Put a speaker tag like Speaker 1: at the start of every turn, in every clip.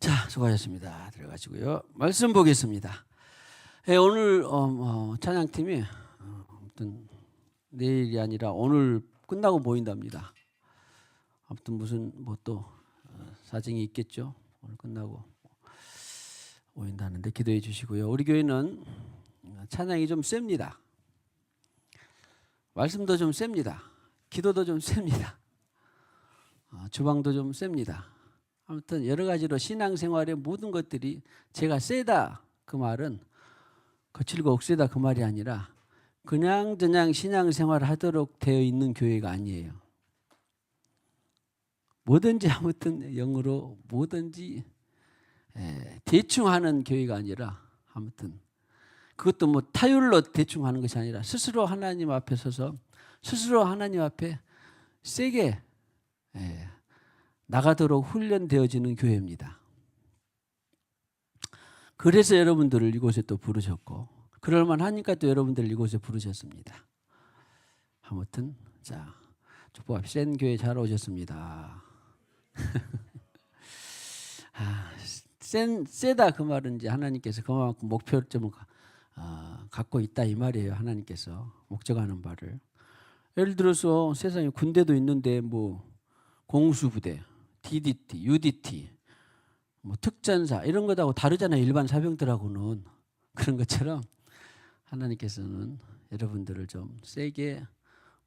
Speaker 1: 자, 수고하셨습니다. 들어가시고요. 말씀 보겠습니다. 오늘 찬양팀이 아무튼 내일이 아니라 오늘 끝나고 모인답니다. 아무튼 무슨 뭐 또 사정이 있겠죠. 오늘 끝나고 모인다는데 기도해 주시고요. 우리 교회는 찬양이 좀 셉니다. 말씀도 좀 셉니다. 기도도 좀 셉니다. 주방도 좀 셉니다. 아무튼 여러 가지로 신앙생활의 모든 것들이 제가 세다 그 말은 거칠고 억세다 그 말이 아니라 그냥 신앙생활을 하도록 되어 있는 교회가 아니에요. 뭐든지 아무튼 영으로 뭐든지 대충 하는 교회가 아니라 아무튼 그것도 뭐 타율로 대충 하는 것이 아니라 스스로 하나님 앞에 서서 스스로 하나님 앞에 세게 나가도록 훈련되어지는 교회입니다. 그래서 여러분들을 이곳에 또 부르셨고 그럴만하니까 또 여러분들을 이곳에 부르셨습니다. 아무튼 자 축복합시다. 센 교회 잘 오셨습니다. 세다 그 말은 이제 하나님께서 그만큼 목표점을 갖고 있다 이 말이에요. 하나님께서 목적하는 바를. 예를 들어서 세상에 군대도 있는데 뭐 공수부대, DDT, UDT, 뭐 특전사 이런 것하고 다르잖아요. 일반 사병들하고는. 그런 것처럼 하나님께서는 여러분들을 좀 세게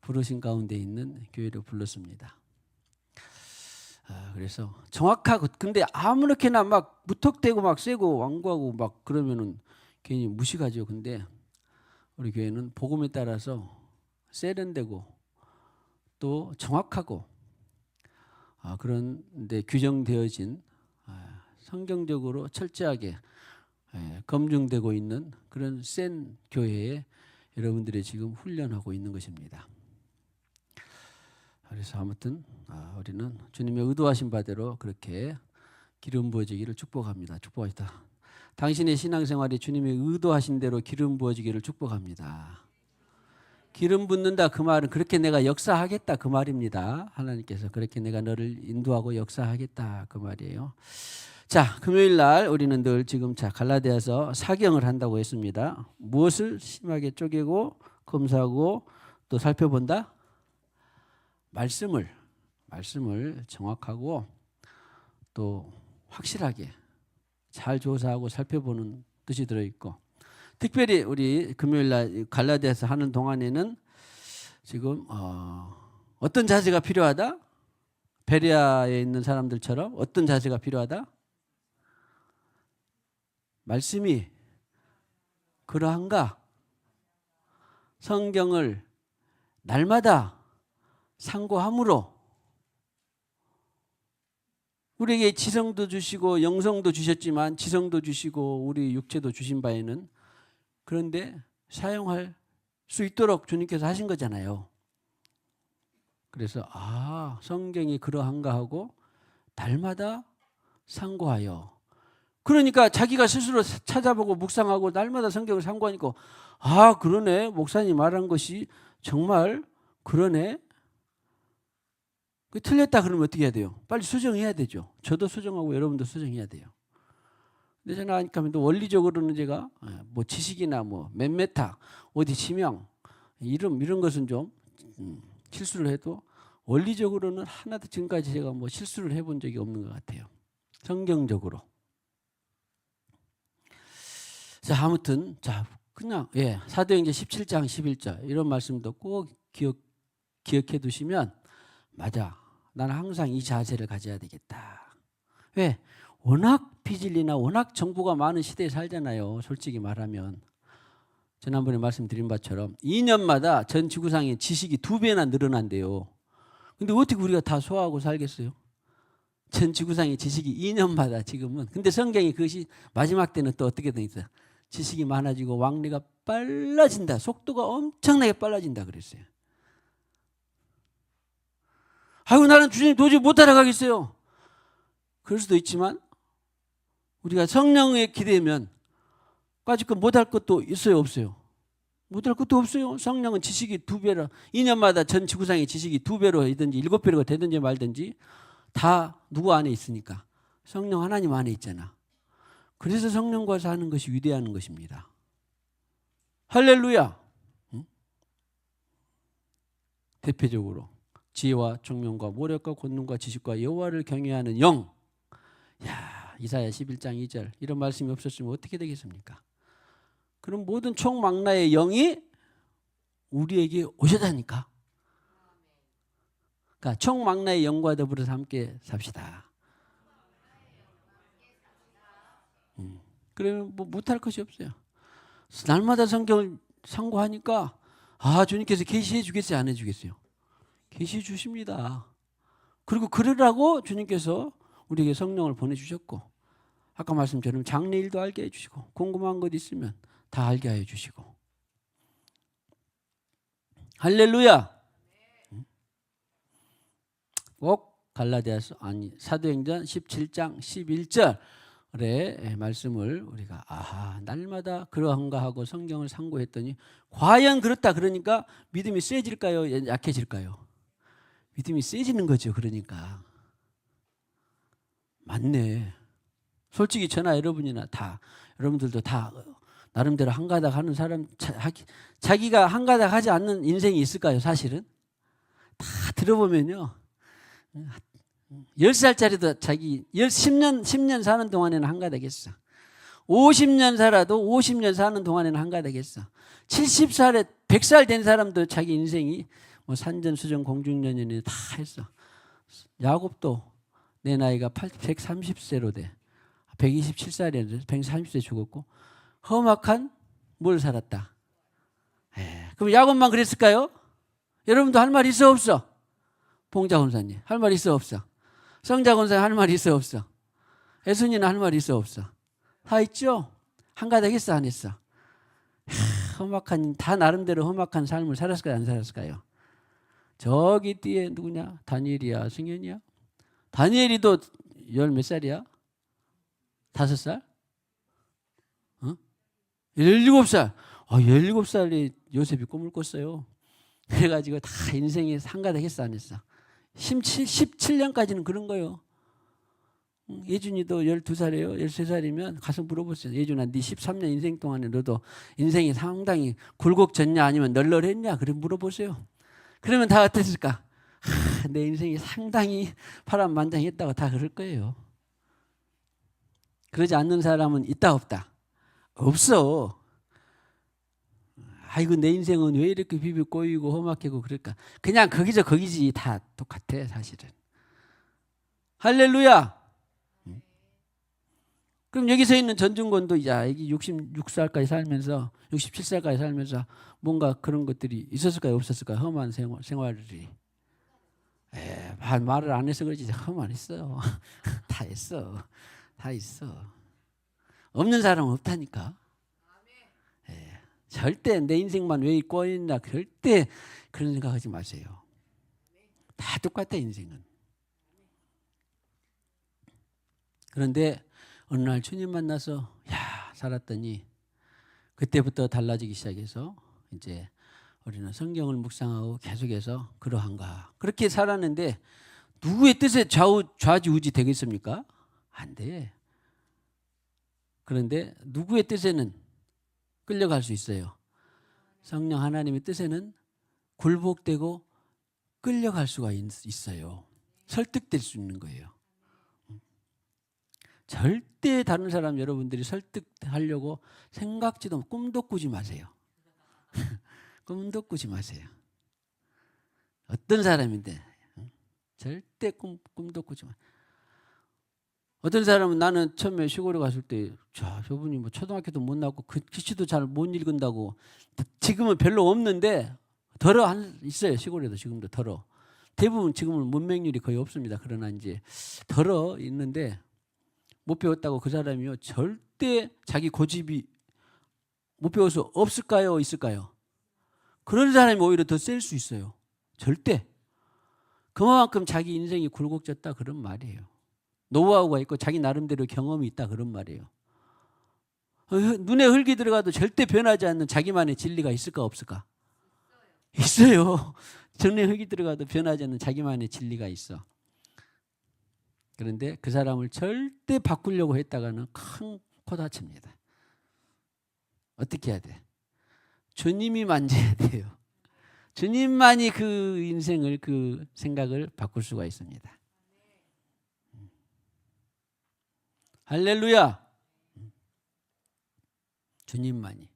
Speaker 1: 부르신 가운데 있는 교회로 불렀습니다. 그래서 정확하고 근데 아무렇게나 막 무턱대고 막 세고 완고하고 막 그러면은 괜히 무식하죠. 근데 우리 교회는 복음에 따라서 세련되고 또 정확하고 그런데 규정되어진 성경적으로 철저하게 검증되고 있는 그런 센 교회에 여러분들이 지금 훈련하고 있는 것입니다. 그래서 아무튼 우리는 주님의 의도하신 바대로 그렇게 기름 부어지기를 축복합니다. 축복합니다. 당신의 신앙생활이 주님의 의도하신 대로 기름 부어지기를 축복합니다. 기름 붓는다 그 말은 그렇게 내가 역사하겠다 그 말입니다. 하나님께서 그렇게 내가 너를 인도하고 역사하겠다 그 말이에요. 자, 금요일 날 우리는 늘 지금 갈라디아서 사경을 한다고 했습니다. 무엇을 심하게 쪼개고 검사하고 또 살펴본다? 말씀을 정확하고 또 확실하게 잘 조사하고 살펴보는 뜻이 들어있고 특별히 우리 금요일 날 갈라디아서 하는 동안에는 지금 어떤 자세가 필요하다? 베레아에 있는 사람들처럼 어떤 자세가 필요하다? 말씀이 그러한가? 성경을 날마다 상고함으로 우리에게 지성도 주시고 영성도 주셨지만 지성도 주시고 우리 육체도 주신 바에는 그런데 사용할 수 있도록 주님께서 하신 거잖아요. 그래서 성경이 그러한가 하고 날마다 상고하여 그러니까 자기가 스스로 찾아보고 묵상하고 날마다 성경을 상고하니까 그러네 목사님 말한 것이 정말 그러네 틀렸다 그러면 어떻게 해야 돼요? 빨리 수정해야 되죠. 저도 수정하고 여러분도 수정해야 돼요. 근데 저는 하니까 원리적으로는 제가 뭐 지식이나 뭐 몇메타 어디 지명 이런 것은 좀 실수를 해도 원리적으로는 하나도 지금까지 제가 뭐 실수를 해본 적이 없는 것 같아요. 성경적으로. 자 아무튼 그냥 사도행전 17장 11절 이런 말씀도 꼭 기억해 두시면 맞아. 나는 항상 이 자세를 가져야 되겠다. 왜? 워낙 비진리나 워낙 정보가 많은 시대에 살잖아요. 솔직히 말하면. 지난번에 말씀드린 바처럼 2년마다 전 지구상의 지식이 2배나 늘어난대요. 근데 어떻게 우리가 다 소화하고 살겠어요? 전 지구상의 지식이 2년마다 지금은. 근데 성경이 그것이 마지막 때는 또 어떻게 돼 있어요? 지식이 많아지고 왕래가 빨라진다. 속도가 엄청나게 빨라진다 그랬어요. 나는 주님 도저히 못 따라가겠어요. 그럴 수도 있지만 우리가 성령에 기대면 까짓 못할 것도 있어요 없어요? 못할 것도 없어요. 성령은 지식이 2배라 2년마다 전 지구상의 지식이 2배로 되든지 7배로 되든지 말든지 다 누구 안에 있으니까 성령 하나님 안에 있잖아. 그래서 성령과 사는 것이 위대한 것입니다. 할렐루야. 응? 대표적으로 지혜와 총명과 모략과 권능과 지식과 여호와를 경외하는 영. 야, 이사야 11장 2절 이런 말씀이 없었으면 어떻게 되겠습니까? 그럼 모든 총망라의 영이 우리에게 오셨다니까. 그러니까 총망라의 영과 더불어서 함께 삽시다. 그러면 뭐 못할 것이 없어요. 날마다 성경을 상고하니까 주님께서 계시해 주겠어요, 안 해주겠어요? 계시해 주십니다. 그리고 그러라고 주님께서 우리에게 성령을 보내주셨고, 아까 말씀처럼 장래일도 알게 해주시고, 궁금한 것 있으면 다 알게 하여 주시고. 할렐루야. 꼭 갈라디아서 사도행전 17장 11절의 말씀을 우리가 날마다 그러한가 하고 성경을 상고했더니 과연 그렇다 그러니까 믿음이 세질까요? 약해질까요? 믿음이 세지는 거죠. 그러니까 맞네. 솔직히 저나 여러분이나 다 여러분들도 다 나름대로 한가닥 하는 사람, 자기가 한가닥 하지 않는 인생이 있을까요? 사실은 다 들어보면요, 10살짜리도 자기 10년 사는 동안에는 한가닥 했어. 50년 살아도 50년 사는 동안에는 한가닥 했어. 70살에 100살 된 사람도 자기 인생이 뭐 산전수전 공중전연에 다 했어. 야곱도 내 나이가 130세로 돼. 127살이었는데 130세 죽었고 험악한 뭘 살았다. 그럼 야곱만 그랬을까요? 여러분도 할 말 있어 없어? 봉자 권사님 할 말 있어 없어? 성자 권사님 할 말 있어 없어? 애순이는 할 말 있어 없어? 다 있죠? 한가닥 했어 안 했어? 험악한, 다 나름대로 험악한 삶을 살았을까요 안 살았을까요? 저기 뒤에 누구냐? 다니엘이야 승현이야? 다니엘이도 열 몇 살이야? 5살? 17살. 17살이 요셉이 꿈을 꿨어요. 그래가지고 다 인생에 한가닥 했어 안 했어? 17년까지는 그런 거예요. 예준이도 12살이에요. 13살이면 가서 물어보세요. 예준아, 네 13년 인생 동안에 너도 인생이 상당히 굴곡졌냐 아니면 널널했냐? 그래 물어보세요. 그러면 다 어땠을까? 내 인생이 상당히 파란만장했다고 다 그럴 거예요. 그러지 않는 사람은 있다 없다? 없어. 아이고 내 인생은 왜 이렇게 비비 꼬이고 험악하고 그럴까? 그냥 거기서 거기지. 다 똑같아 사실은. 할렐루야. 그럼 여기서 있는 전중권도 이제 66살까지 살면서 67살까지 살면서 뭔가 그런 것들이 있었을까요 없었을까요? 험한 생활이. 말을 안 해서 그러지 험한 했어요. 다 했어. 다 있어. 없는 사람은 없다니까. 절대 내 인생만 왜 꼬였나 절대 그런 생각하지 마세요. 다 똑같아 인생은. 그런데 어느 날 주님 만나서 살았더니 그때부터 달라지기 시작해서 이제 우리는 성경을 묵상하고 계속해서 그러한가 그렇게 살았는데 누구의 뜻에 좌지우지 되겠습니까? 안 돼. 그런데 누구의 뜻에는 끌려갈 수 있어요. 성령 하나님의 뜻에는 굴복되고 끌려갈 수가 있어요. 설득될 수 있는 거예요. 절대 다른 사람 여러분들이 설득하려고 생각지도 꿈도 꾸지 마세요. 꿈도 꾸지 마세요. 어떤 사람인데 절대 꿈도 꾸지 마세요. 어떤 사람은 나는 처음에 시골에 갔을 때 저분이 뭐 초등학교도 못 나왔고 글씨도 잘 못 읽은다고 지금은 별로 없는데 있어요. 시골에도 지금도 덜어. 대부분 지금은 문맹률이 거의 없습니다. 그러나 이제 덜어 있는데 못 배웠다고 그 사람이요 절대 자기 고집이 못 배워서 없을까요? 있을까요? 그런 사람이 오히려 더 셀 수 있어요. 절대. 그만큼 자기 인생이 굴곡졌다 그런 말이에요. 노하우가 있고 자기 나름대로 경험이 있다 그런 말이에요. 눈에 흙이 들어가도 절대 변하지 않는 자기만의 진리가 있을까 없을까? 있어요. 눈에 흙이 들어가도 변하지 않는 자기만의 진리가 있어. 그런데 그 사람을 절대 바꾸려고 했다가는 큰 코다칩니다. 어떻게 해야 돼? 주님이 만져야 돼요. 주님만이 그 인생을, 그 생각을 바꿀 수가 있습니다. 할렐루야. 주님만이.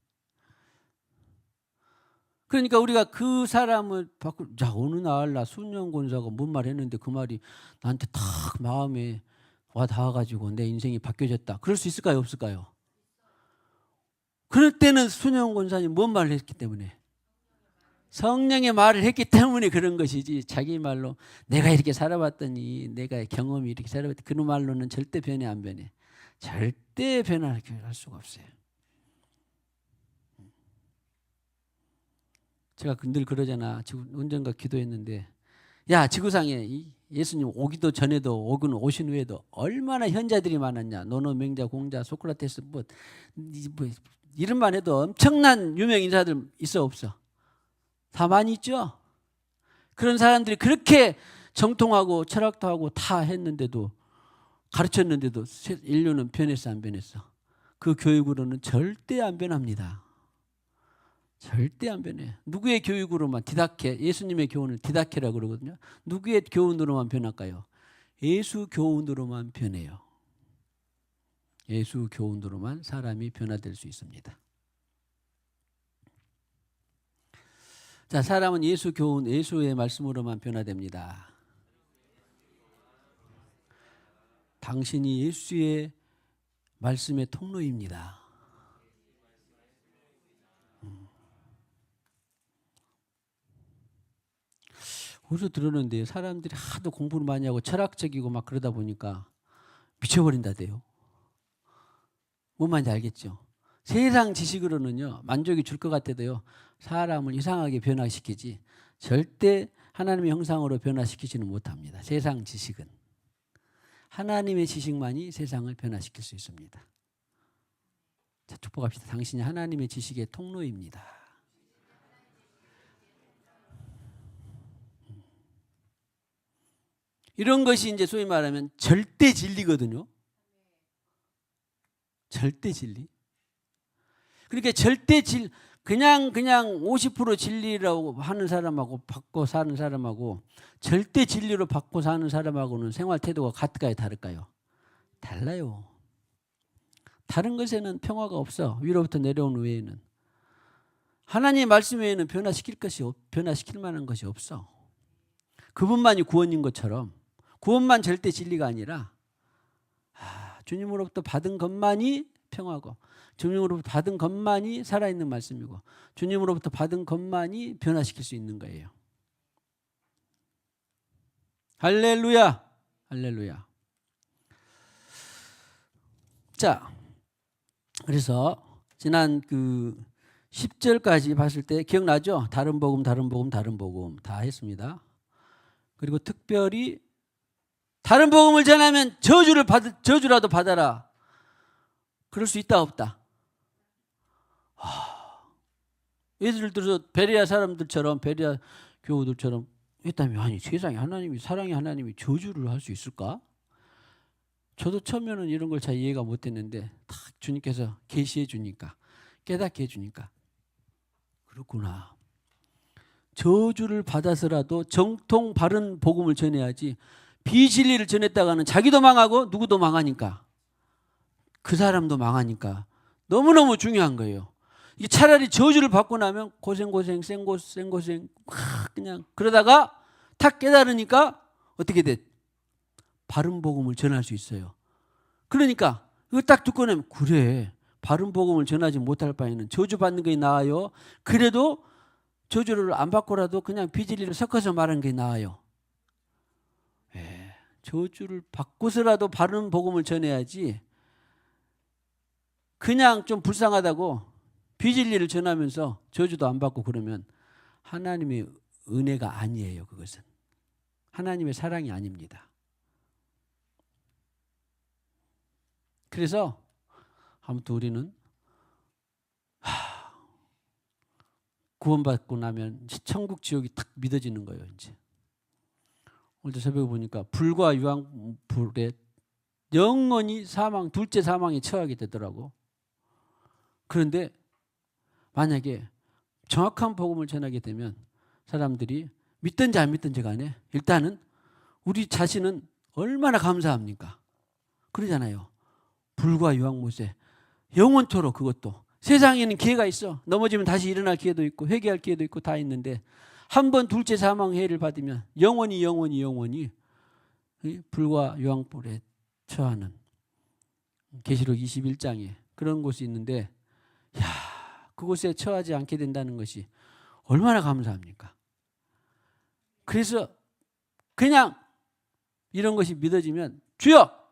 Speaker 1: 그러니까 우리가 그 사람을 자, 어느 날 나 순영 권사가 뭔 말 했는데 그 말이 나한테 탁 마음에 와 닿아가지고 내 인생이 바뀌어졌다. 그럴 수 있을까요? 없을까요? 그럴 때는 순영 권사님 뭔 말을 했기 때문에? 성령의 말을 했기 때문에 그런 것이지, 자기 말로 내가 이렇게 살아봤더니, 내가 경험이 이렇게 살아봤더니, 그런 말로는 절대 변해 안 변해. 절대 변할 수가 없어요. 제가 늘 그러잖아. 지금 언젠가 기도했는데, 야, 지구상에 예수님 오기도 전에도 오신 후에도 얼마나 현자들이 많았냐. 노노, 맹자, 공자, 소크라테스, 뭐 이름만 해도 엄청난 유명 인사들 있어 없어? 다 많이 있죠. 그런 사람들이 그렇게 정통하고 철학도 하고 다 했는데도, 가르쳤는데도 인류는 변했어 안 변했어? 그 교육으로는 절대 안 변합니다. 절대 안 변해. 누구의 교육으로만 디다케, 예수님의 교훈을 디다케라고 그러거든요. 누구의 교훈으로만 변할까요? 예수 교훈으로만 변해요. 예수 교훈으로만 사람이 변화될 수 있습니다. 자, 사람은 예수 교훈, 예수의 말씀으로만 변화됩니다. 당신이 예수의 말씀의 통로입니다. 어디서 들었는데 사람들이 하도 공부를 많이 하고 철학적이고 막 그러다 보니까 미쳐버린다대요. 뭔 말인지 알겠죠? 세상 지식으로는요, 만족이 줄 것 같아도요, 사람을 이상하게 변화시키지 절대 하나님의 형상으로 변화시키지는 못합니다. 세상 지식은. 하나님의 지식만이 세상을 변화시킬 수 있습니다. 자, 축복합시다. 당신이 하나님의 지식의 통로입니다. 이런 것이 이제 소위 말하면 절대 진리거든요. 절대 진리. 그러니까 그냥 50% 진리라고 하는 사람하고 받고 사는 사람하고 절대 진리로 받고 사는 사람하고는 생활 태도가 같을까요? 다를까요? 달라요. 다른 것에는 평화가 없어. 위로부터 내려온 외에는. 하나님의 말씀 외에는 변화시킬 만한 것이 없어. 그분만이 구원인 것처럼 구원만 절대 진리가 아니라 주님으로부터 받은 것만이 평화고, 주님으로부터 받은 것만이 살아있는 말씀이고, 주님으로부터 받은 것만이 변화시킬 수 있는 거예요. 할렐루야. 할렐루야. 자, 그래서 지난 10절까지 봤을 때 기억나죠? 다른 복음 다 했습니다. 그리고 특별히 다른 복음을 전하면 저주라도 받아라. 그럴 수 있다 없다? 예를 들어서 베레아 사람들처럼, 베레아 교우들처럼 했다면, 아니 세상에 하나님이, 사랑의 하나님이 저주를 할 수 있을까? 저도 처음에는 이런 걸 잘 이해가 못했는데 딱 주님께서 계시해 주니까, 깨닫게 해주니까 그렇구나. 저주를 받아서라도 정통 바른 복음을 전해야지, 비진리를 전했다가는 자기도 망하고 누구도 망하니까, 그 사람도 망하니까 너무너무 중요한 거예요. 이게 차라리 저주를 받고 나면 생고생 그냥 그러다가 탁 깨달으니까 어떻게 돼? 바른 복음을 전할 수 있어요. 그러니까 이거 딱 듣고 나면, 그래, 바른 복음을 전하지 못할 바에는 저주 받는 게 나아요. 그래도 저주를 안 받고라도 그냥 비진리를 섞어서 말하는 게 나아요. 저주를 받고서라도 바른 복음을 전해야지, 그냥 좀 불쌍하다고 비진리를 전하면서 저주도 안 받고 그러면 하나님의 은혜가 아니에요. 그것은 하나님의 사랑이 아닙니다. 그래서 아무튼 우리는 구원받고 나면 천국 지옥이 딱 믿어지는 거예요. 이제 오늘 새벽에 보니까 불과 유황불에 영원히 둘째 사망에 처하게 되더라고. 그런데 만약에 정확한 복음을 전하게 되면 사람들이 믿든지 안 믿든지 간에 일단은 우리 자신은 얼마나 감사합니까? 그러잖아요. 불과 유황못에 영원토록, 그것도 세상에는 기회가 있어. 넘어지면 다시 일어날 기회도 있고 회개할 기회도 있고 다 있는데 한 번 둘째 사망 해를 받으면 영원히 불과 유황불에 처하는, 계시록 21장에 그런 곳이 있는데, 그곳에 처하지 않게 된다는 것이 얼마나 감사합니까? 그래서 그냥 이런 것이 믿어지면 주여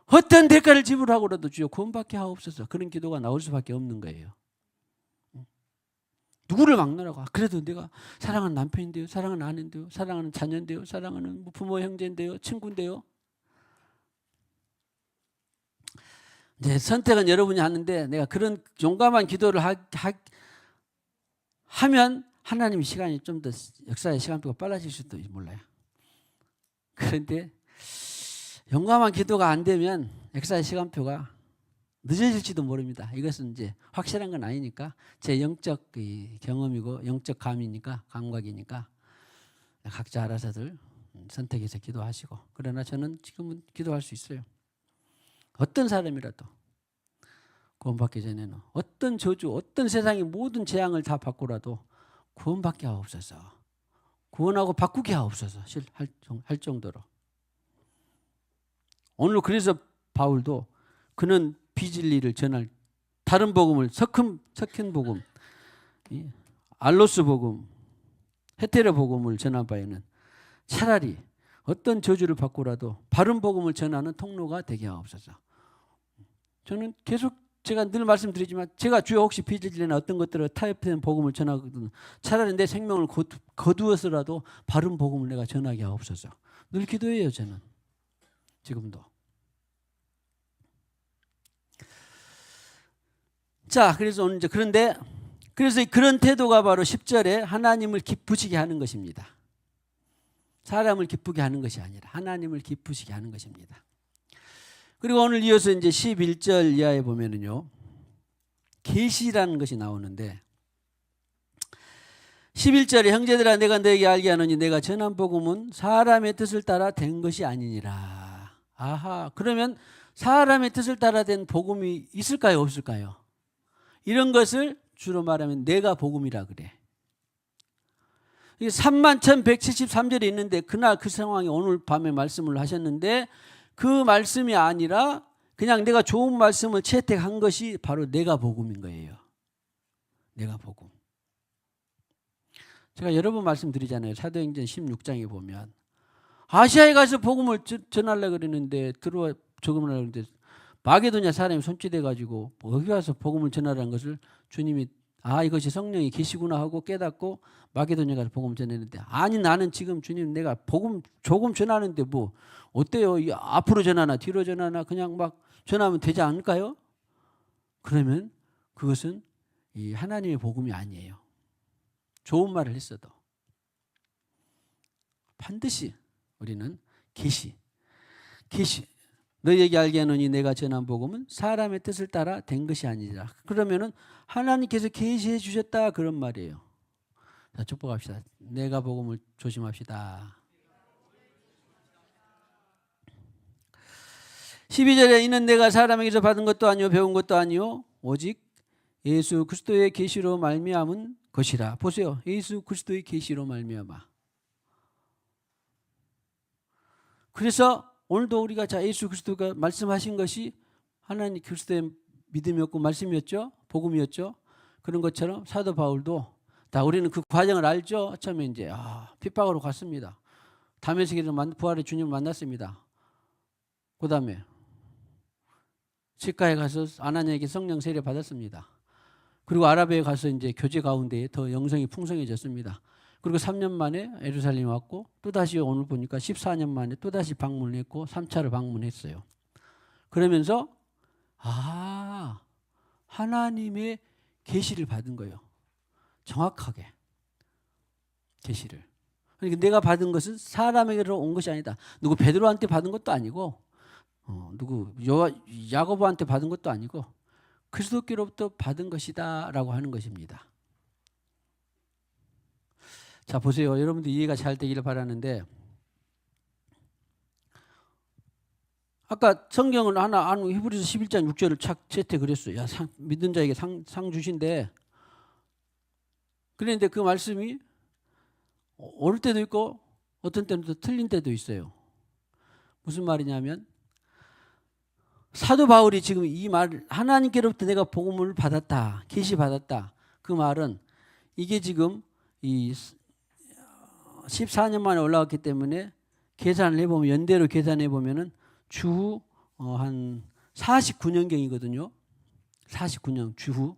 Speaker 1: 어떤 대가를 지불하고라도 주여 구원받게 하옵소서, 그런 기도가 나올 수밖에 없는 거예요. 누구를 막론하고 그래도 내가 사랑하는 남편인데요, 사랑하는 아내인데요, 사랑하는 자녀인데요, 사랑하는 부모 형제인데요, 친구인데요. 이제 선택은 여러분이 하는데 내가 그런 용감한 기도를 하면 하나님 시간이 좀 더, 역사의 시간표가 빨라질 수도 몰라요. 그런데 용감한 기도가 안 되면 역사의 시간표가 늦어질지도 모릅니다. 이것은 이제 확실한 건 아니니까 제 영적 경험이고 영적 감각이니까 각자 알아서들 선택해서 기도하시고, 그러나 저는 지금은 기도할 수 있어요. 어떤 사람이라도 구원받기 전에는 어떤 저주, 어떤 세상의 모든 재앙을 다 받고라도 구원받게 하옵소서, 구원하고 바꾸게 하옵소서 할 정도로. 오늘 그래서 바울도 그는 비진리를 전할 다른 복음을, 석힌 복음, 알로스 복음, 헤테레 복음을 전할 바에는 차라리 어떤 저주를 받고라도 바른 복음을 전하는 통로가 되게 하옵소서. 저는 계속 제가 늘 말씀드리지만 제가 주여 혹시 비진리나 어떤 것들을 타협된 복음을 전하거든, 차라리 내 생명을 거두어서라도 바른 복음을 내가 전하게 하옵소서 늘 기도해요. 저는 지금도. 자, 그래서 오늘 이제 그래서 그런 태도가 바로 10절에 하나님을 기쁘시게 하는 것입니다. 사람을 기쁘게 하는 것이 아니라 하나님을 기쁘시게 하는 것입니다. 그리고 오늘 이어서 이제 11절 이하에 보면은요, 계시라는 것이 나오는데, 11절에 형제들아 내가 너에게 알게 하노니 내가 전한 복음은 사람의 뜻을 따라 된 것이 아니니라. 아하, 그러면 사람의 뜻을 따라 된 복음이 있을까요, 없을까요? 이런 것을 주로 말하면 내가 복음이라 그래. 31,173절에 있는데 그날 그 상황이 오늘 밤에 말씀을 하셨는데, 그 말씀이 아니라 그냥 내가 좋은 말씀을 채택한 것이 바로 내가 복음인 거예요. 내가 복음. 제가 여러 번 말씀드리잖아요. 사도행전 16장에 보면 아시아에 가서 복음을 전하려고 그러는데 적응을 하려고 그러는데 마게도냐 사람이 손짓해가지고 여기 와서 복음을 전하라는 것을 주님이 이것이 성령이 계시구나 하고 깨닫고 마게도냐 가서 복음 전했는데, 아니 나는 지금 주님 내가 복음 조금 전하는데 뭐 어때요? 앞으로 전하나 뒤로 전하나 그냥 막 전하면 되지 않을까요? 그러면 그것은 이 하나님의 복음이 아니에요. 좋은 말을 했어도 반드시 우리는 계시 너희에게 알게 하노니 내가 전한 복음은 사람의 뜻을 따라 된 것이 아니라. 그러면은 하나님께서 계시해 주셨다 그런 말이에요. 자, 축복합시다. 내가 복음을 조심합시다. 12절에 이는 내가 사람에게서 받은 것도 아니요 배운 것도 아니요 오직 예수 그리스도의 계시로 말미암은 것이라. 보세요. 예수 그리스도의 계시로 말미암아. 그래서 오늘도 우리가 예수 그리스도가 말씀하신 것이 하나님 그리스도의 믿음이었고 말씀이었죠. 복음이었죠. 그런 것처럼 사도 바울도 다 우리는 그 과정을 알죠. 처음에 이제 핍박으로 갔습니다. 다메섹에서 부활의 주님을 만났습니다. 그 다음에 시가에 가서 아나니아에게 성령 세례 받았습니다. 그리고 아라비아에 가서 이제 교제 가운데 더 영성이 풍성해졌습니다. 그리고 3년 만에 예루살렘 왔고 또다시 오늘 보니까 14년 만에 또다시 방문했고 3차를 방문했어요. 그러면서 하나님의 계시를 받은 거예요. 정확하게 계시를. 그러니까 내가 받은 것은 사람에게로 온 것이 아니다. 누구 베드로한테 받은 것도 아니고 누구 야고보한테 받은 것도 아니고 그리스도께로부터 받은 것이다라고 하는 것입니다. 자, 보세요. 여러분들 이해가 잘 되기를 바라는데 아까 성경을 하나 히브리서 11장 6절을 착 채택 그랬어요. 야, 믿는 자에게 상 주신대. 그런데 그 말씀이 옳을 때도 있고 어떤 때는 또 틀린 때도 있어요. 무슨 말이냐면 사도 바울이 지금 이 말, 하나님께로부터 내가 복음을 받았다, 계시 받았다. 그 말은 이게 지금 이 14년 만에 올라왔기 때문에 계산을 해보면 연대로 계산해 보면은 주후 한 49년경이거든요. 49년 주후.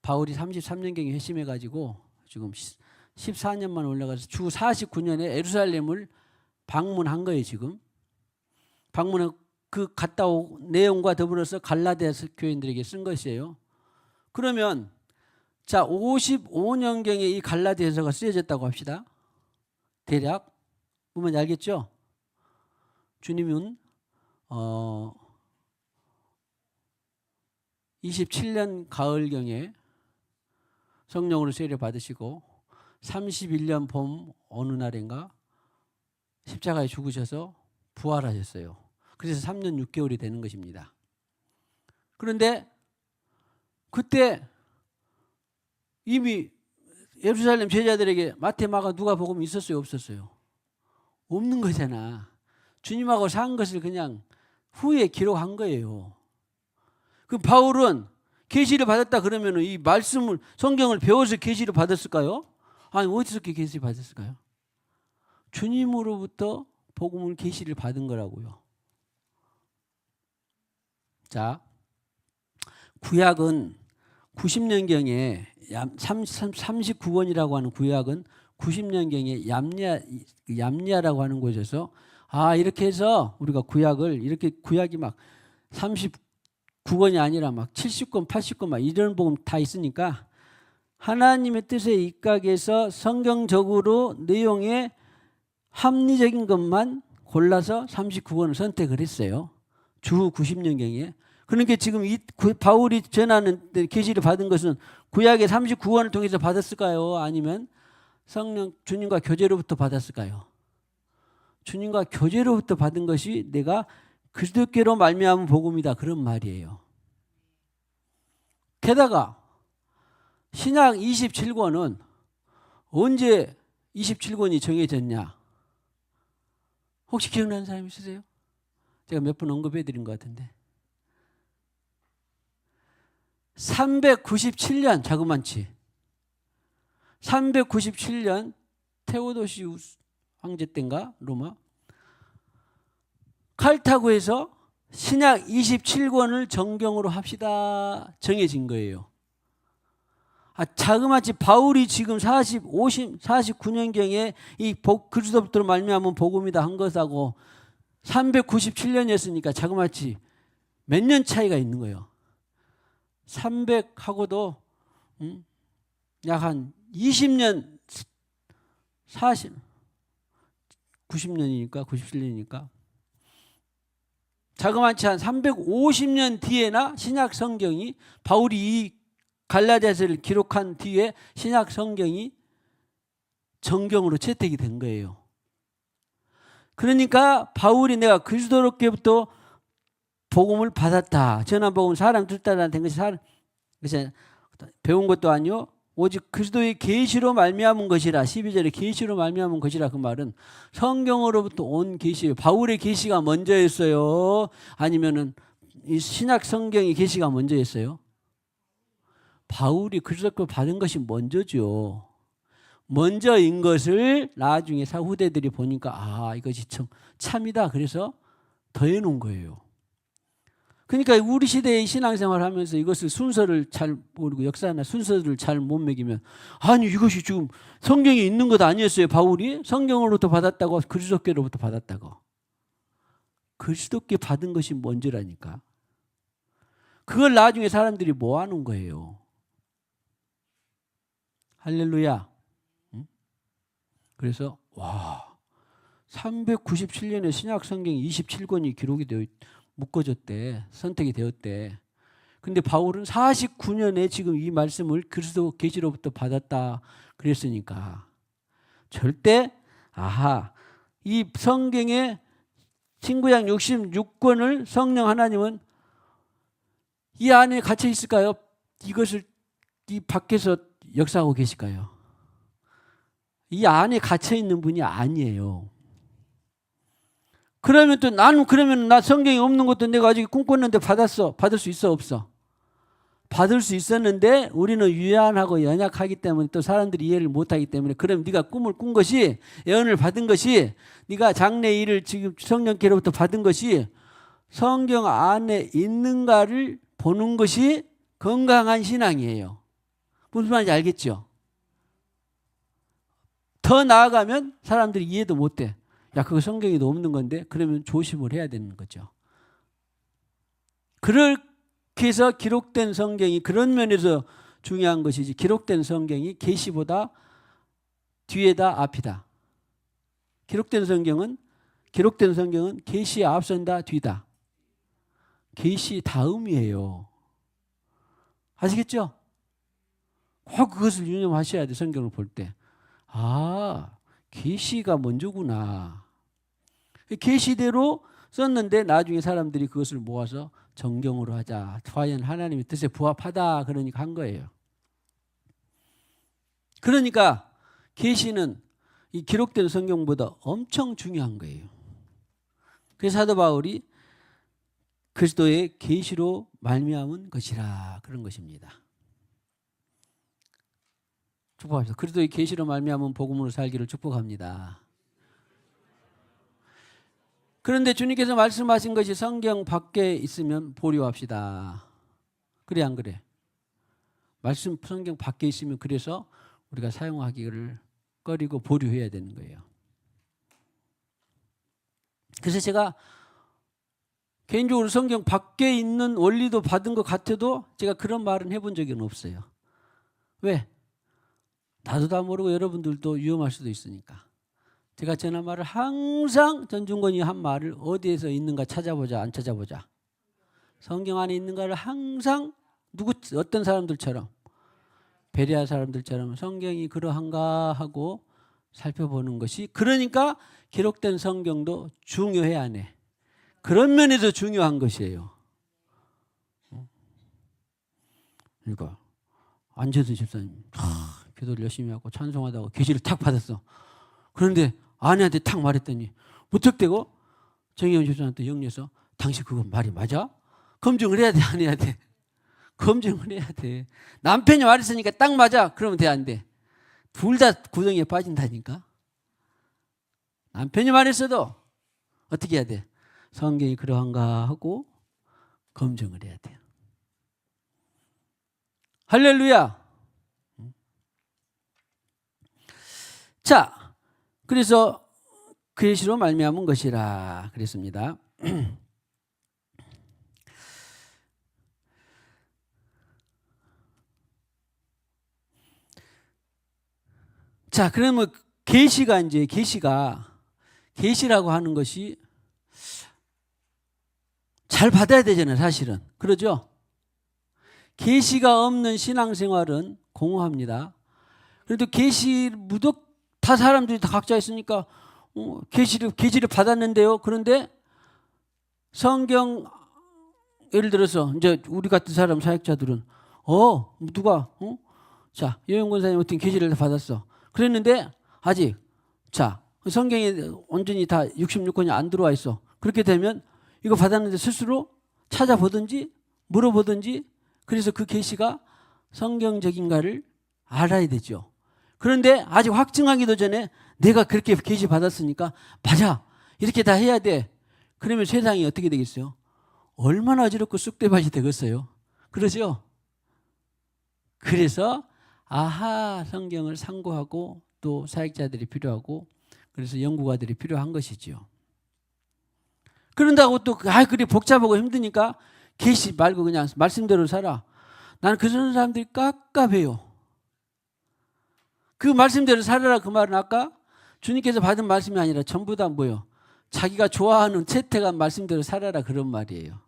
Speaker 1: 바울이 33년경에 회심해가지고 지금 14년 만에 올라가서 주 49년에 예루살렘을 방문한 거예요. 지금 방문한 그 갔다 온 내용과 더불어서 갈라디아 교인들에게 쓴 것이에요. 그러면 자 55년경에 이 갈라디아서가 쓰여졌다고 합시다. 대략 보면 알겠죠? 주님은 27년 가을경에 성령으로 세례 받으시고 31년 봄 어느 날인가 십자가에 죽으셔서 부활하셨어요. 그래서 3년 6개월이 되는 것입니다. 그런데 그때 이미 예루살렘 제자들에게 마태, 마가, 누가복음이 있었어요, 없었어요? 없는 거잖아. 주님하고 산 것을 그냥 후에 기록한 거예요. 그 바울은 계시를 받았다 그러면 이 말씀을 성경을 배워서 계시를 받았을까요? 아니 어디서 계시를 받았을까요? 주님으로부터 복음을 계시를 받은 거라고요. 자, 구약은 90년경에 39권이라고 하는 구약은 90년경에 얌리아라고 하는 곳에서 이렇게 해서 우리가 구약을 이렇게 구약이 막 39권이 아니라 막 70권, 80권 막 이런 복음 다 있으니까 하나님의 뜻에 입각해서 성경적으로 내용에 합리적인 것만 골라서 39권을 선택을 했어요. 주후 90년경에. 그러니까 지금 이 바울이 전하는 계시를 받은 것은 구약의 39권을 통해서 받았을까요? 아니면 성령 주님과 교제로부터 받았을까요? 주님과 교제로부터 받은 것이 내가 그리스도께로 말미암은 복음이다. 그런 말이에요. 게다가 신약 27권은 언제 27권이 정해졌냐? 혹시 기억나는 사람 있으세요? 제가 몇 번 언급해 드린 것 같은데 397년 자그만치 397년 테오도시우스 황제 때인가 로마 칼타고에서 신약 27권을 정경으로 합시다 정해진 거예요. 자그마치 바울이 지금 49년경에 이 그리스도부터 말미암은 복음이다 한 것하고 397년이었으니까 자그마치 몇 년 차이가 있는 거예요. 300하고도 약 한 20년 90년이니까 97년이니까 자그마치 한 350년 뒤에나 신약 성경이 바울이 이 갈라디아서를 기록한 뒤에 신약 성경이 정경으로 채택이 된 거예요. 그러니까 바울이 내가 그리스도로부터 복음을 받았다. 전한 복음 사람 듣다라 된 것이 그래서 배운 것도 아니요. 오직 그리스도의 계시로 말미암은 것이라. 12절에 계시로 말미암은 것이라 그 말은 성경으로부터 온 계시예요. 바울의 계시가 먼저였어요. 아니면은 이 신약 성경의 계시가 먼저였어요. 바울이 그리스도께 받은 것이 먼저죠. 먼저인 것을 나중에 후대들이 보니까 이것이 참이다. 그래서 더해 놓은 거예요. 그러니까 우리 시대의 신앙생활을 하면서 이것을 순서를 잘 모르고 역사나 순서를 잘 못 매기면 이것이 지금 성경에 있는 것 아니었어요. 바울이 성경으로부터 받았다고 그리스도께로부터 받았다고. 그리스도께 받은 것이 먼저라니까. 그걸 나중에 사람들이 모아놓은 거예요. 할렐루야. 그래서 397년에 신약 성경 27권이 기록이 되어 묶어졌대. 선택이 되었대. 근데 바울은 49년에 지금 이 말씀을 그리스도 계시로부터 받았다 그랬으니까 절대 이 성경의 신구약 66권을 성령 하나님은 이 안에 갇혀 있을까요? 이것을 이 밖에서 역사하고 계실까요? 이 안에 갇혀 있는 분이 아니에요. 그러면 또 나는 그러면 나 성경이 없는 것도 내가 아직 꿈꿨는데 받았어. 받을 수 있어 없어? 받을 수 있었는데 우리는 유한하고 연약하기 때문에 또 사람들이 이해를 못하기 때문에 그럼 네가 꿈을 꾼 것이 예언을 받은 것이 네가 장래 일을 지금 성령께로부터 받은 것이 성경 안에 있는가를 보는 것이 건강한 신앙이에요. 무슨 말인지 알겠죠? 더 나아가면 사람들이 이해도 못해. 야, 그거 성경에도 없는 건데 그러면 조심을 해야 되는 거죠. 그렇게 해서 기록된 성경이 그런 면에서 중요한 것이지 기록된 성경이 계시보다 뒤에다 앞이다. 기록된 성경은 계시에 앞선다 뒤다. 계시 다음이에요. 아시겠죠? 꼭 그것을 유념하셔야 돼. 성경을 볼 때. 계시가 먼저구나. 계시대로 썼는데 나중에 사람들이 그것을 모아서 정경으로 하자. 과연 하나님의 뜻에 부합하다. 그러니까 한 거예요. 그러니까 계시는 이 기록된 성경보다 엄청 중요한 거예요. 그래서 사도 바울이 그리스도의 계시로 말미암은 것이라 그런 것입니다. 축복합니다. 그리스도의 계시로 말미암은 복음으로 살기를 축복합니다. 그런데 주님께서 말씀하신 것이 성경 밖에 있으면 보류합시다. 그래 안 그래? 말씀 성경 밖에 있으면 그래서 우리가 사용하기를 꺼리고 보류해야 되는 거예요. 그래서 제가 개인적으로 성경 밖에 있는 원리도 받은 것 같아도 제가 그런 말은 해본 적은 없어요. 왜? 나도 다 모르고 여러분들도 위험할 수도 있으니까. 제가 전한 말을 항상 전중권이 한 말을 어디에서 있는가 찾아보자 안 찾아보자. 성경 안에 있는가를 항상 어떤 사람들처럼 베레아 사람들처럼 성경이 그러한가 하고 살펴보는 것이 그러니까 기록된 성경도 중요해 안 해. 그런 면에서 중요한 것이에요. 그러니까 안재수 집사님 기도를 열심히 하고 찬송하다가 계시를 탁 받았어. 그런데 아내한테 탁 말했더니 무턱대고 정혜원 집사한테 영리해서 당신 그거 말이 맞아? 검증을 해야 돼 안 해야 돼? 검증을 해야 돼. 남편이 말했으니까 딱 맞아. 그러면 돼 안 돼? 둘 다 구덩이에 빠진다니까. 남편이 말했어도 어떻게 해야 돼? 성경이 그러한가 하고 검증을 해야 돼요. 할렐루야. 자, 그래서 계시로 말미암은 것이라 그랬습니다. 자, 그러면 계시라고 하는 것이 잘 받아야 되잖아요, 사실은. 그러죠? 계시가 없는 신앙생활은 공허합니다. 그래도 계시 무덕 다 사람들이 다 각자 있으니까 계시를 받았는데요. 그런데 성경 예를 들어서 이제 우리 같은 사람 사역자들은 누가 자 여영 권사님 어떤 계시를 받았어. 그랬는데 아직 자 성경에 온전히 다 66권이 안 들어와 있어. 그렇게 되면 이거 받았는데 스스로 찾아보든지 물어보든지 그래서 그 계시가 성경적인가를 알아야 되죠. 그런데 아직 확증하기도 전에 내가 그렇게 계시 받았으니까 맞아 이렇게 다 해야 돼. 그러면 세상이 어떻게 되겠어요? 얼마나 어지럽고 쑥대밭이 되겠어요. 그러죠? 그래서 성경을 상고하고 또 사역자들이 필요하고 그래서 연구가들이 필요한 것이죠. 그런다고 또 그래 복잡하고 힘드니까 계시 말고 그냥 말씀대로 살아. 나는 그런 사람들이 깝깝해요. 그 말씀대로 살아라 그 말은 아까 주님께서 받은 말씀이 아니라 전부 다 뭐요? 자기가 좋아하는 채택한 말씀대로 살아라 그런 말이에요.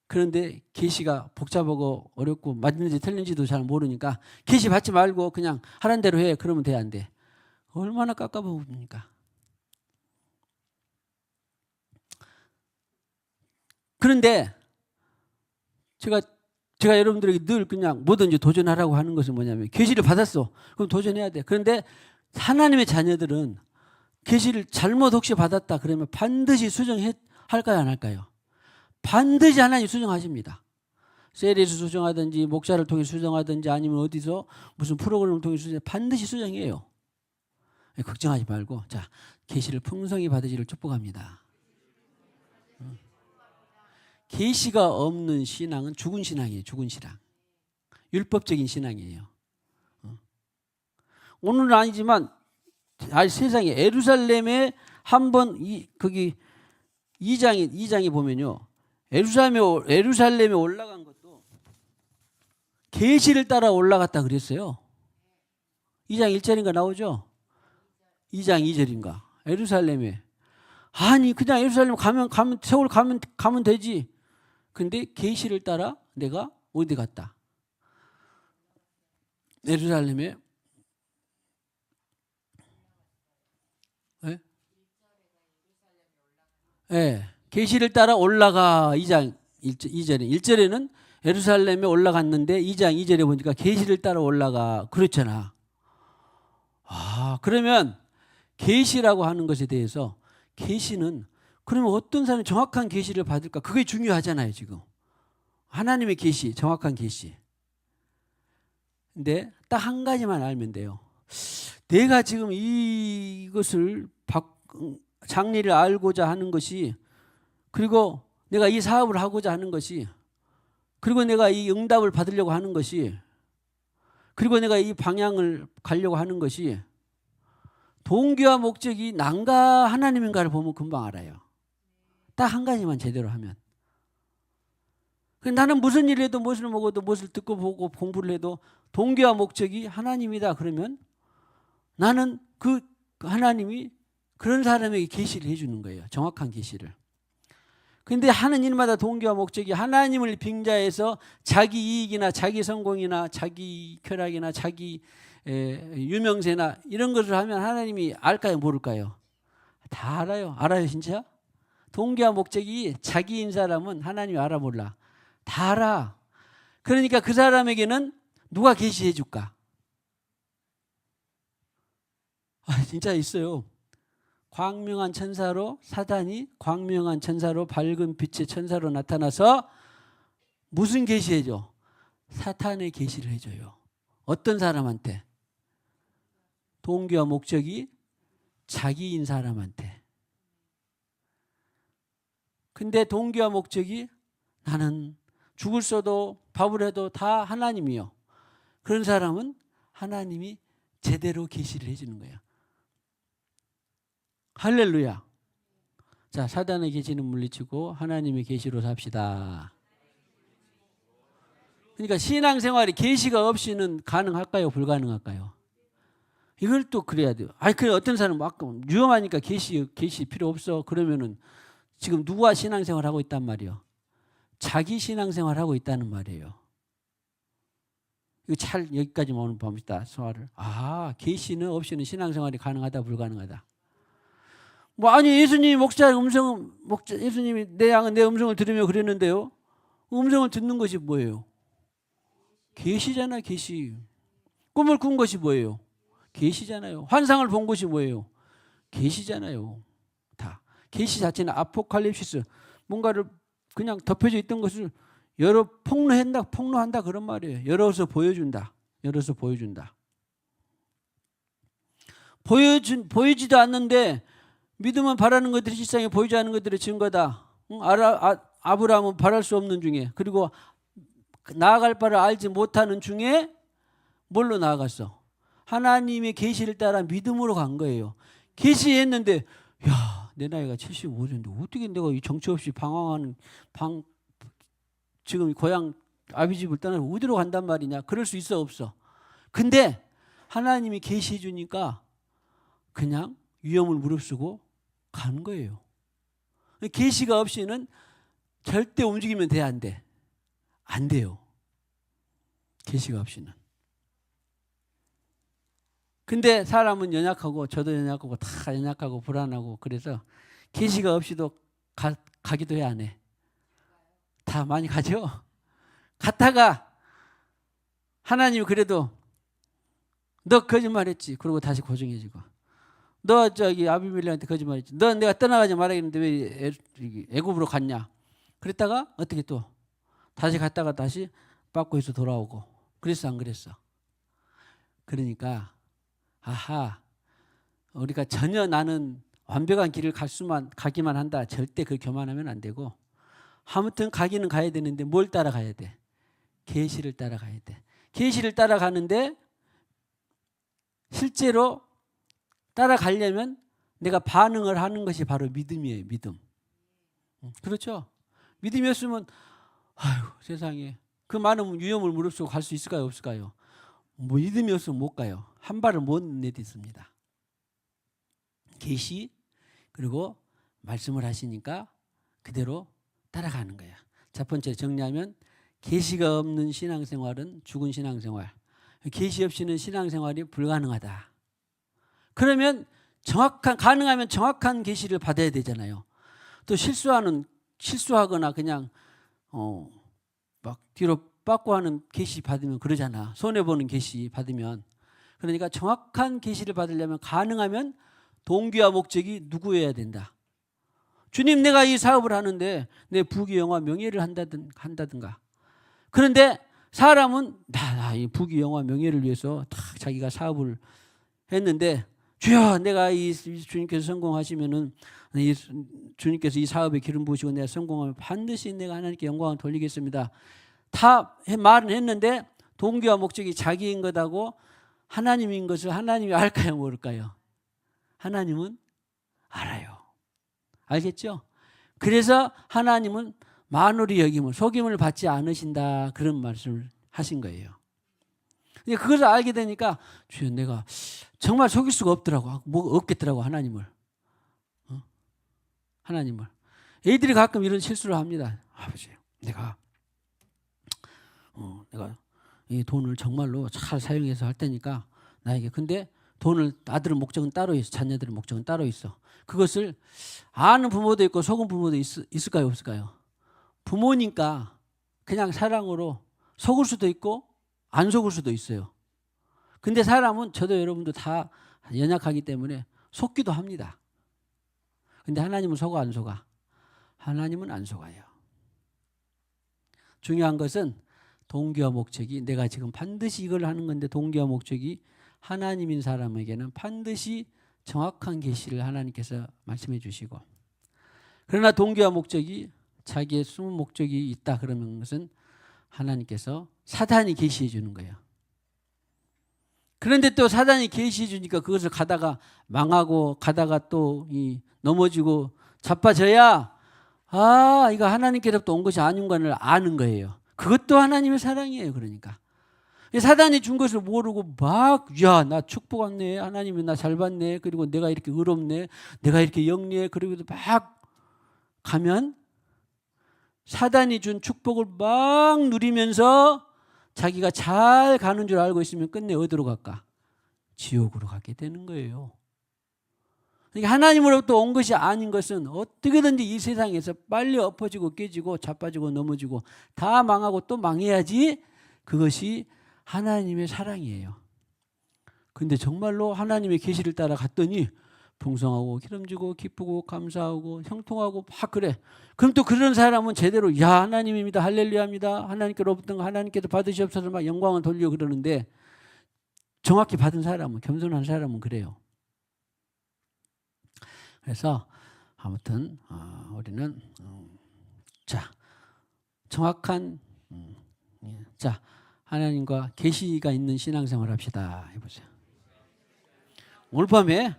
Speaker 1: 그런데 계시가 복잡하고 어렵고 맞는지 틀린지도 잘 모르니까 계시 받지 말고 그냥 하란 대로 해. 그러면 돼, 안 돼? 얼마나 깝깝합니까? 그런데 제가 여러분들에게 늘 그냥 뭐든지 도전하라고 하는 것은 뭐냐면 계시를 받았어. 그럼 도전해야 돼. 그런데 하나님의 자녀들은 계시를 잘못 혹시 받았다 그러면 반드시 수정할까요, 안 할까요? 반드시 하나님 수정하십니다. 셀에서 수정하든지 목사를 통해 수정하든지 아니면 어디서 무슨 프로그램을 통해 수정, 반드시 수정해요. 걱정하지 말고 자, 계시를 풍성히 받으시기를 축복합니다. 계시가 없는 신앙은 죽은 신앙이에요. 죽은 신앙. 율법적인 신앙이에요. 오늘은 아니지만 세상에 예루살렘에 한번 거기 2장에 보면요. 예루살렘에 올라간 것도 계시를 따라 올라갔다 그랬어요. 2장 1절인가 나오죠? 2장 2절인가. 예루살렘에. 아니 그냥 예루살렘 세월 가면 되지. 근데 계시를 따라 내가 어디 갔다? 예루살렘에 예. 계시를 따라 올라가 2장 1절에는 예루살렘에 올라갔는데 2장 2절에 보니까 계시를 따라 올라가 그렇잖아. 그러면 계시라고 하는 것에 대해서 계시는 그러면 어떤 사람이 정확한 계시를 받을까? 그게 중요하잖아요, 지금. 하나님의 계시, 정확한 계시. 근데 딱 한 가지만 알면 돼요. 내가 지금 이것을 장리를 알고자 하는 것이 그리고 내가 이 사업을 하고자 하는 것이 그리고 내가 이 응답을 받으려고 하는 것이 그리고 내가 이 방향을 가려고 하는 것이 동기와 목적이 난가 하나님인가를 보면 금방 알아요. 딱 한 가지만 제대로 하면. 나는 무슨 일을 해도 무엇을 먹어도 무엇을 듣고 보고 공부를 해도 동기와 목적이 하나님이다 그러면 나는 그 하나님이 그런 사람에게 계시를 해주는 거예요. 정확한 계시를. 그런데 하는 일마다 동기와 목적이 하나님을 빙자해서 자기 이익이나 자기 성공이나 자기 쾌락이나 자기 유명세나 이런 것을 하면 하나님이 알까요 모를까요? 다 알아요. 알아요 진짜? 동기와 목적이 자기인 사람은 하나님이 알아 몰라? 다 알아. 그러니까 그 사람에게는 누가 계시해 줄까? 진짜 있어요. 광명한 천사로 사단이 광명한 천사로 밝은 빛의 천사로 나타나서 무슨 계시해 줘? 사탄의 계시를 해줘요. 어떤 사람한테? 동기와 목적이 자기인 사람한테. 근데 동기와 목적이 나는 죽을 써도 밥을 해도 다 하나님이요. 그런 사람은 하나님이 제대로 계시를 해주는 거예요. 할렐루야. 자, 사단의 계시는 물리치고 하나님의 계시로 삽시다. 그러니까 신앙생활이 계시가 없이는 가능할까요? 불가능할까요? 이걸 또 그래야 돼요. 그래 어떤 사람은 아까 위험하니까 계시 필요 없어. 그러면은 지금 누가 신앙생활 하고 있단 말이에요? 자기 신앙생활 하고 있다는 말이에요. 이거 잘 여기까지만 오늘 봅시다. 소화를. 계시는 없이는 신앙생활이 가능하다 불가능하다. 예수님이 예수님이 내 양은 내 음성을 들으며 그랬는데요. 음성을 듣는 것이 뭐예요? 계시잖아, 계시. 꿈을 꾼 것이 뭐예요? 계시잖아요. 환상을 본 것이 뭐예요? 계시잖아요. 다. 계시 자체는 아포칼립시스. 뭔가를 그냥 덮여져 있던 것을 폭로한다 그런 말이에요. 열어서 보여준다. 보이지도 않는데 믿으면 바라는 것들이 실상에 보이지 않는 것들의 증거다. 아브라함은 바랄 수 없는 중에 그리고 나아갈 바를 알지 못하는 중에 뭘로 나아갔어? 하나님의 계시를 따라 믿음으로 간 거예요. 계시했는데 내 나이가 75년인데 어떻게 내가 이 정처 없이 방황하는 지금 고향 아비 집을 떠나서 어디로 간단 말이냐? 그럴 수 있어 없어? 근데 하나님이 계시해 주니까 그냥 위험을 무릅쓰고 가는 거예요. 계시가 없이는 절대 움직이면 돼, 안 돼? 안 돼요. 계시가 없이는. 근데 사람은 연약하고 저도 연약하고 다 연약하고 불안하고 그래서 계시가 없이도 가기도 해, 안 해? 다 많이 가죠? 갔다가 하나님이 그래도 너 거짓말했지. 그러고 다시 고정해지고. 너 저기 아비멜렉한테 거짓말했지. 너 내가 떠나가지 말아야겠는데 왜 애굽으로 갔냐. 그랬다가 어떻게 또 다시 갔다가 다시 빡고에서 돌아오고. 그랬어 안 그랬어? 그러니까 아하, 우리가 전혀 나는 완벽한 길을 가기만 한다. 절대 그 교만하면 안 되고 아무튼 가기는 가야 되는데 뭘 따라가야 돼? 계시를 따라가야 돼. 계시를 따라가는데 실제로 따라가려면 내가 반응을 하는 것이 바로 믿음이에요. 믿음. 그렇죠? 믿음이었으면 아유 세상에 그 많은 위험을 무릅쓰고 갈 수 있을까요? 없을까요? 뭐 믿음이었으면 못 가요. 한 발을 못 내딛습니다. 계시 그리고 말씀을 하시니까 그대로 따라가는 거야. 첫 번째 정리하면 계시가 없는 신앙생활은 죽은 신앙생활. 계시 없이는 신앙생활이 불가능하다. 그러면 가능하면 정확한 계시를 받아야 되잖아요. 또 실수하거나 그냥 막 뒤로 빠꾸 하는 계시 받으면 그러잖아. 손해보는 계시 받으면. 그러니까 정확한 계시를 받으려면 가능하면 동기와 목적이 누구여야 된다. 주님 내가 이 사업을 하는데 내 부귀영화 명예를 한다든가. 그런데 사람은 이 부귀영화 명예를 위해서 다 자기가 사업을 했는데 주여 내가 이 주님께서 성공하시면은 주님께서 이 사업에 기름 부으시고 내가 성공하면 반드시 내가 하나님께 영광을 돌리겠습니다. 다 말은 했는데 동기와 목적이 자기인 것하고 하나님인 것을 하나님이 알까요 모를까요? 하나님은 알아요. 알겠죠? 그래서 하나님은 만홀히 여김을 속임을 받지 않으신다 그런 말씀을 하신 거예요. 근데 그것을 알게 되니까 주여 내가 정말 속일 수가 없더라고. 뭐 없겠더라고 하나님을. 하나님을. 애들이 가끔 이런 실수를 합니다. 아버지 내가 이 돈을 정말로 잘 사용해서 할 테니까 나에게 근데 아들은 목적은 따로 있어. 자녀들은 목적은 따로 있어. 그것을 아는 부모도 있고 속은 부모도 있을까요 없을까요? 부모니까 그냥 사랑으로 속을 수도 있고 안 속을 수도 있어요. 근데 사람은 저도 여러분도 다 연약하기 때문에 속기도 합니다. 근데 하나님은 속아 안 속아? 하나님은 안 속아요. 중요한 것은 동기와 목적이 내가 지금 반드시 이걸 하는 건데 동기와 목적이 하나님인 사람에게는 반드시 정확한 계시를 하나님께서 말씀해 주시고 그러나 동기와 목적이 자기의 숨은 목적이 있다 그러는 것은 하나님께서 사단이 계시해 주는 거예요. 그런데 또 사단이 계시해 주니까 그것을 가다가 망하고 가다가 또 넘어지고 자빠져야 이거 하나님께로부터 온 것이 아닌 것을 아는 거예요. 그것도 하나님의 사랑이에요. 그러니까 사단이 준 것을 모르고 나 축복 왔네. 하나님이 나 잘 받네. 그리고 내가 이렇게 의롭네. 내가 이렇게 영리해. 그리고 막 가면 사단이 준 축복을 막 누리면서 자기가 잘 가는 줄 알고 있으면 끝내 어디로 갈까? 지옥으로 가게 되는 거예요. 그러니까 하나님으로부터 온 것이 아닌 것은 어떻게든지 이 세상에서 빨리 엎어지고 깨지고 자빠지고 넘어지고 다 망하고 또 망해야지 그것이 하나님의 사랑이에요. 근데 정말로 하나님의 계시를 따라 갔더니 풍성하고 기름지고 기쁘고 감사하고 형통하고 막 그래. 그럼 또 그런 사람은 제대로 하나님입니다. 할렐루야입니다. 하나님께로부터 하나님께서 받으시옵소서 막 영광을 돌려 그러는데 정확히 받은 사람은 겸손한 사람은 그래요. 그래서 아무튼 우리는 정확한 하나님과 계시가 있는 신앙생활 합시다. 해보세요. 오늘 밤에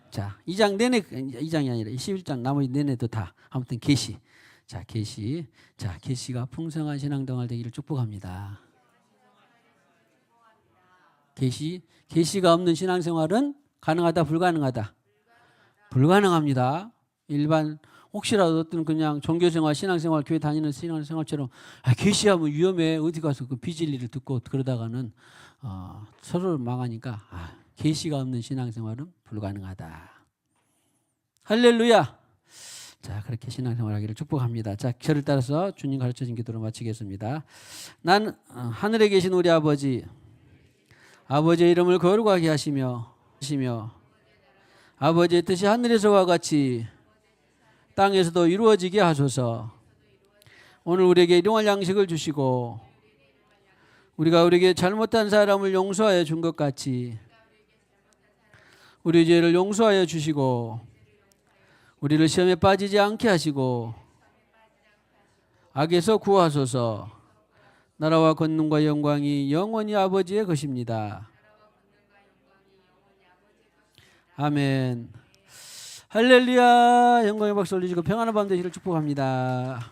Speaker 1: 2장 내내 2장이 아니라 11장 나머지 내내도 다 아무튼 계시. 계시가 풍성한 신앙생활 되기를 축복합니다. 계시가 없는 신앙생활은 가능하다, 불가능하다? 불가능합니다. 일반 혹시라도 어떤 그냥 종교생활, 신앙생활, 교회 다니는 신앙생활처럼 계시하면 위험해. 어디 가서 그 비진리를 듣고 그러다가는 서로 망하니까 계시가 없는 신앙생활은 불가능하다. 할렐루야. 자, 그렇게 신앙생활하기를 축복합니다. 자, 저를 따라서 주님 가르쳐준 기도로 마치겠습니다. 난 하늘에 계신 우리 아버지의 이름을 거룩하게 하시며 아버지의 뜻이 하늘에서와 같이 땅에서도 이루어지게 하소서. 오늘 우리에게 일용할 양식을 주시고 우리가 우리에게 잘못한 사람을 용서하여 준 것 같이 우리 죄를 용서하여 주시고 우리를 시험에 빠지지 않게 하시고 악에서 구하소서. 나라와 권능과 영광이 영원히 아버지의 것입니다. 아멘. 할렐루야. 영광의 박수 올리시고 평안한 밤 되시기를 축복합니다.